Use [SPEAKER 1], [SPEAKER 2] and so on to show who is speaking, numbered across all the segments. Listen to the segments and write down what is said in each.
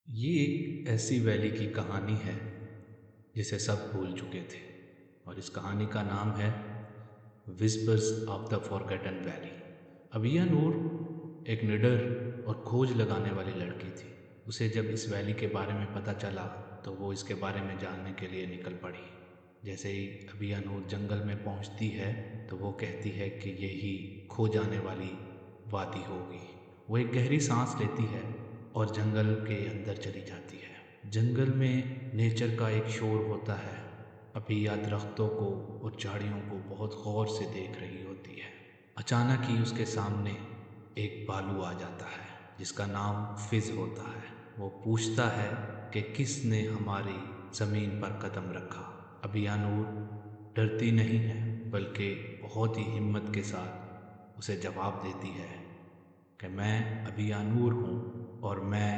[SPEAKER 1] ये एक ऐसी वैली की कहानी है जिसे सब भूल चुके थे। और इस कहानी का नाम है whispers of the forgotten valley. Abiya Noor एक निडर और खोज लगाने वाली लड़की थी। उसे जब इस वैली के बारे में पता चला तो वो इसके बारे में जानने के लिए निकल पड़ी। जैसे ही अबिया नूर जंगल में पहुंचती है तो वो कहती है कि यही खो जाने वाली वादी होगी। वो एक गहरी सांस लेती है और जंगल के अंदर चली जाती है। जंगल में नेचर का एक शोर होता है। अबिया दरख्तों को और झाड़ियों को बहुत गौर से देख रही होती है। अचानक ही उसके सामने एक भालू आ जाता है जिसका नाम फिज होता है। वो पूछता है कि किसने हमारी ज़मीन पर कदम रखा। अबिया नूर डरती नहीं है बल्कि बहुत ही हिम्मत के साथ उसे जवाब देती है कि मैं अबिया नूर हूँ और मैं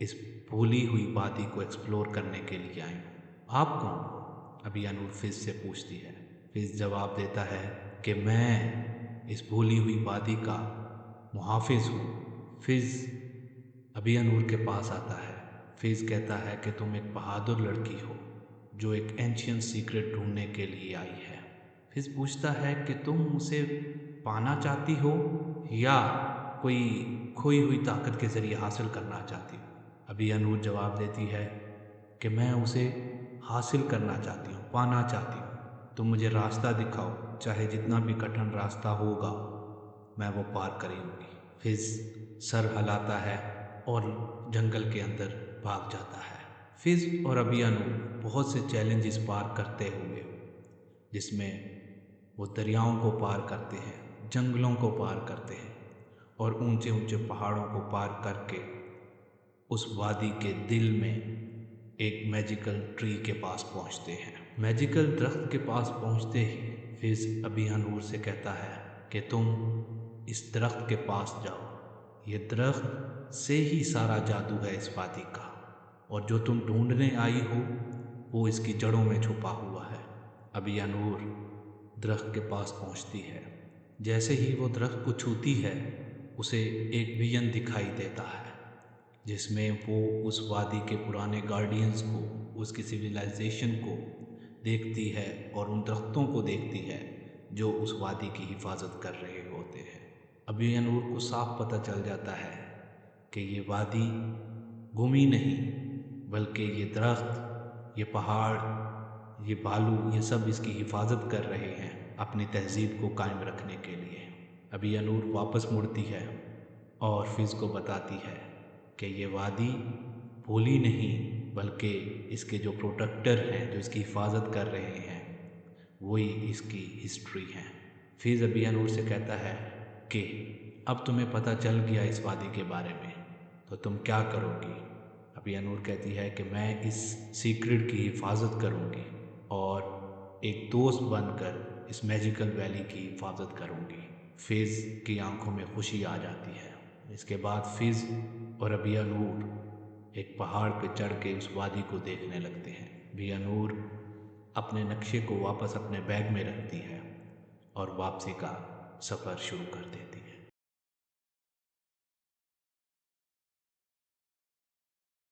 [SPEAKER 1] इस भूली हुई वादी को एक्सप्लोर करने के लिए आई हूँ। आप कौन हो? अबिया नूर फिज से पूछती है। फिज जवाब देता है कि मैं इस भूली हुई वादी का मुहाफिज हूँ। फिज अबिया नूर के पास आता है। फिज कहता है कि तुम एक बहादुर लड़की हो जो एक एंशियंट सीक्रेट ढूंढने के लिए आई है। फिज पूछता है कि तुम उसे पाना चाहती हो या कोई खोई हुई ताकत के ज़रिए हासिल करना चाहती हो। अबिया नूर जवाब देती है कि मैं उसे हासिल करना चाहती हूँ, पाना चाहती हूँ। तुम मुझे रास्ता दिखाओ, चाहे जितना भी कठिन रास्ता होगा मैं वो पार करूँगी। फिज सर हिलाता है और जंगल के अंदर भाग जाता है। फिज और अबिया नूर बहुत से चैलेंजेस पार करते हुए, जिसमें वो दरियाओं को पार करते हैं, जंगलों को पार करते हैं और ऊंचे ऊंचे पहाड़ों को पार करके उस वादी के दिल में एक मैजिकल ट्री के पास पहुंचते हैं। मैजिकल दरख्त के पास पहुंचते ही फिज अबिया नूर से कहता है कि तुम इस दरख्त के पास जाओ। ये दरख्त से ही सारा जादू है इस वादी का, और जो तुम ढूंढने आई हो वो इसकी जड़ों में छुपा हुआ है। अबिया नूर दरख्त के पास पहुंचती है। जैसे ही वो दरख्त को छूती है उसे एक विजन दिखाई देता है जिसमें वो उस वादी के पुराने गार्डियंस को, उसकी सिविलाइजेशन को देखती है और उन दरख्तों को देखती है जो उस वादी की हिफाजत कर रहे होते हैं। अबिया नूर को साफ पता चल जाता है कि ये वादी गुमी नहीं बल्कि ये दरख्त, ये पहाड़, ये भालू, ये सब इसकी हिफाजत कर रहे हैं अपनी तहजीब को कायम रखने के लिए। अबिया नूर वापस मुड़ती है और फिज को बताती है कि ये वादी भूली नहीं बल्कि इसके जो प्रोटेक्टर हैं, जो इसकी हिफाजत कर रहे हैं, वही इसकी हिस्ट्री है। फिज अबिया नूर से कहता है कि अब तुम्हें पता चल गया इस वादी के बारे में, तो तुम क्या करोगी? अबिया नूर कहती है कि मैं इस सीक्रेट की हिफाजत करूँगी और एक दोस्त बनकर इस मैजिकल वैली की हिफाजत करूँगी। फिज की आंखों में खुशी आ जाती है। इसके बाद फिज और अबिया नूर एक पहाड़ पर चढ़ के उस वादी को देखने लगते हैं। अबिया नूर अपने नक्शे को वापस अपने बैग में रखती है और वापसी का सफ़र शुरू कर देती है।